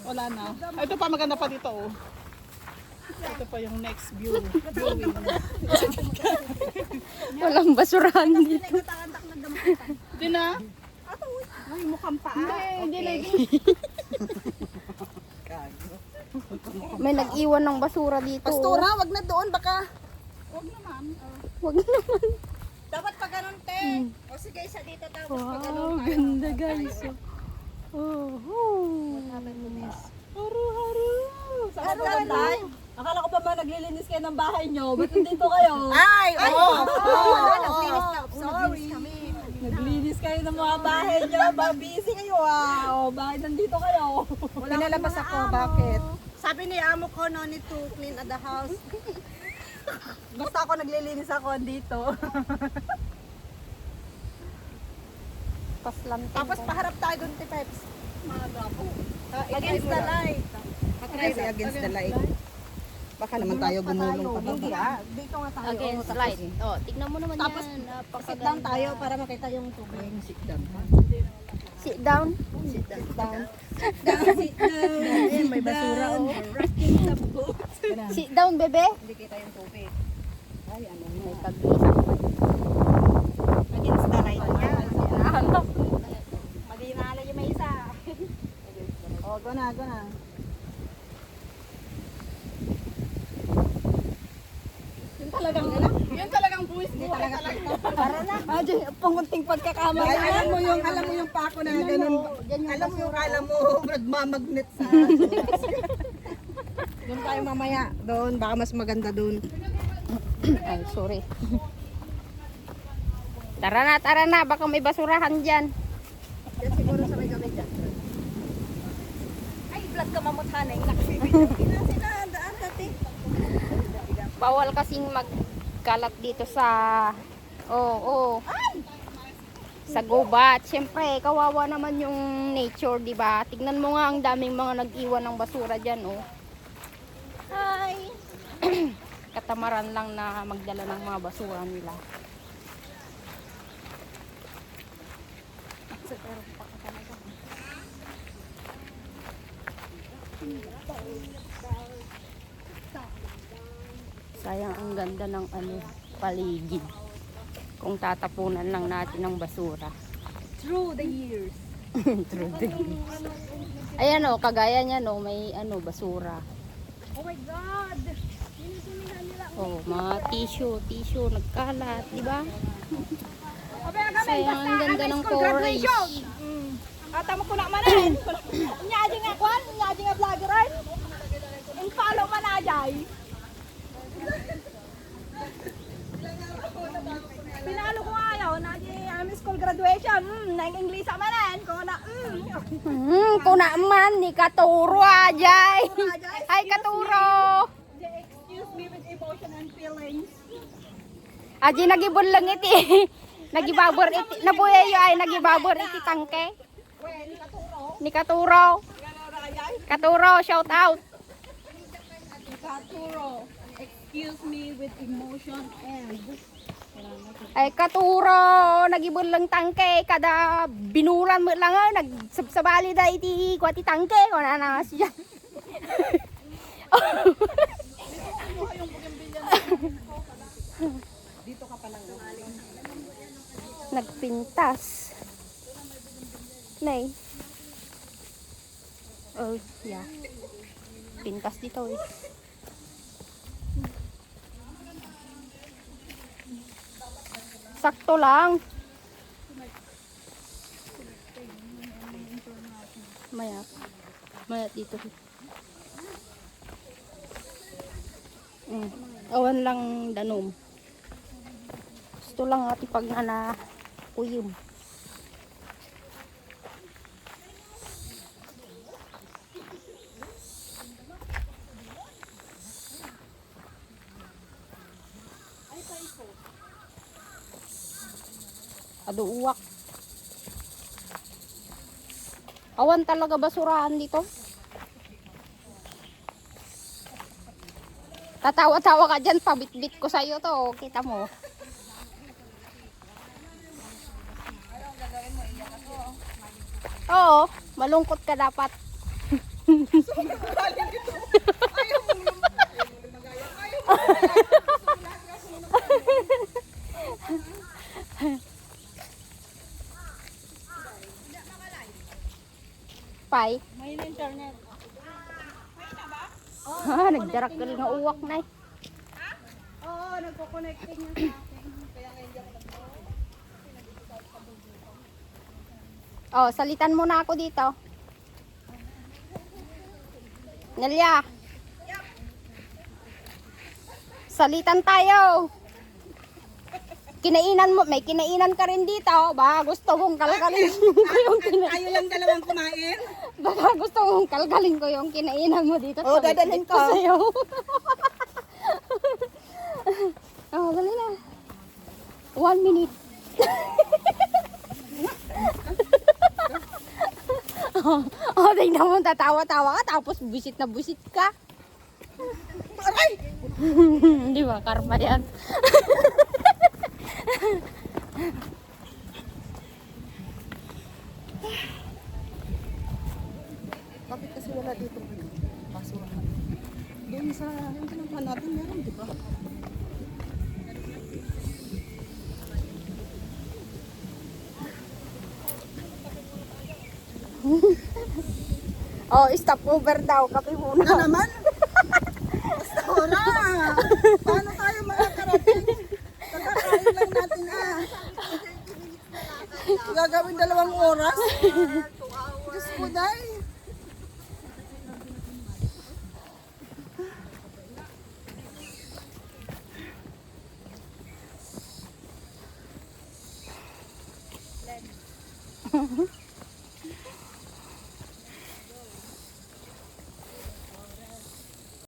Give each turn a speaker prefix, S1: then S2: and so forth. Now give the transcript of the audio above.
S1: Wala na. Ito pa, maganda pa dito, oh. Ito pa yung next viewing.
S2: Walang basurahan dito.
S1: Hindi na.
S3: Ay, mukhang paa.
S1: Hindi na.
S2: May nag-iwan ng basura dito.
S3: Pastura, wag na doon, baka.
S1: Huwag naman.
S2: Wag naman.
S3: Dapat pa ganun, te. O sige, isa dito tapos pa ganun.
S2: Wow, ganda guys. Oh,
S1: Haru-haru.
S3: Ano ba?
S4: Akala ko pa ba naglilinis kayo ng bahay nyo? Ba't nandito kayo?
S3: Ay, oo.
S4: Oo.
S3: Sorry.
S4: Naglinis kayo ng mga bahay nyo. Ba, busy kayo ah. O, bakit nandito kayo?
S3: Pinalabas ako, bakit? Sabi ni amo ko no need to clean at the house.
S4: Basta ako naglilinis ako dito.
S2: paslanting.
S3: Tapos paharap tayo doon, ti Peps. Against the light. Kasi against the light. Baka naman tayo gumulong pa. Hindi dito nga tayo.
S2: Against light. Oh, tignan mo naman
S3: Tapos,
S2: yan.
S3: sit down tayo para makita yung tubig. Sit down.
S2: Sit down.
S3: Sit down. Ayun, may basura oh.
S2: Sit down, bebe.
S3: Hindi kita yung tubig. Ay, ano
S2: May tag-isa.
S3: against the light niya. Madinala yung may isa. Oh, go na, go na.
S1: Yan talagang buwis mo.
S3: Para na.
S4: Pangunting pagkakamali.
S3: Ay, alam mo yung pako na ganun. Alam mo yung alam mo nagmamagnet sa. Doon tayo mamaya. Doon baka mas maganda doon.
S2: Ay, sorry. Tara na. Baka may basurahan dyan.
S3: Yan siguro sa may gamit dyan.
S4: Ay, vlog ka mamuthanay.
S3: Sila daan dati.
S2: Bawal kasing magkalat dito sa sa gubat. Siyempre, kawawa naman yung nature, di ba? Tignan mo nga ang daming mga nag-iwan ng basura diyan, oh.
S3: Hi.
S2: Katamaran lang na magdala ng mga basura nila. Sayang ang ganda ng paligid. Kung tatapunan lang natin ng basura.
S4: Through the years.
S2: True. Ayan oh, kagaya niya no, may basura.
S4: Oh my God!
S2: Oh, mga tissue nagkalat, di ba? Sayang ang ganda ng forest.
S4: Atama ko na manan. Nyadi nga kwan, nyadi nga vlogger ay. In follow manajay. Pinalo ko ayaw, nadi school graduation. Nang English manan ko na.
S2: Kuna man ni katuro ajay. Ay katuro.
S4: Excuse me with emotion and feelings.
S2: Aji nagibon lang iti. Nagibabor iti. Nabuya yo ay nagibabor iti tangke. Ni katuro. Katuro, shout out.
S4: Katuro, excuse me with emotion and
S2: Ay katuro, nagibon lang tangke kada binuran mo lang nagsabsabali da iti kwati tangke ko na siya.
S3: Dito ka pa lang.
S2: Nagpintas. Nay. Oh, yeah. Pintas dito eh. Sakto lang. Maya dito. Awan lang danom. Gusto lang ati pag kuyom. Ado uwak. Awan talaga basurahan dito. Tatawa-tawa ka dyan, pabit-bit ko sa'yo to. Kita mo. Oo, malungkot ka dapat. Pai.
S4: May internet.
S2: Ah, nagdarak ka rin ng uwak na eh.
S4: Oo, nagko-connecting yan sa akin.
S2: Oh, salitan mo na ako dito. Nelia. Salitan tayo. Kinainan mo, may kinainan ka rin dito. Ba, gusto mong kalkalin ko yung kinainan.
S3: Tayo lang dalawang kumain.
S2: Baka gusto mong kalkalin ko yung kinainan mo dito.
S3: Oo, dadalhin ko.
S2: Sa'yo. Oh, dali na. 1 minute. Oh, tingnan mo, tatawa-tawa ka, tapos busit na busit ka.
S3: Aray!
S2: Di ba, karma yan?
S3: Bakit kasi wala dito basura? Doon sa yung kinuha natin meron, di ba?
S2: Oh, stop over daw, kape muna.
S3: Na naman? Basta ora! Paano tayo makakarating? Kakakain lang natin Gagawin 2 oras? Diyos ko, Day!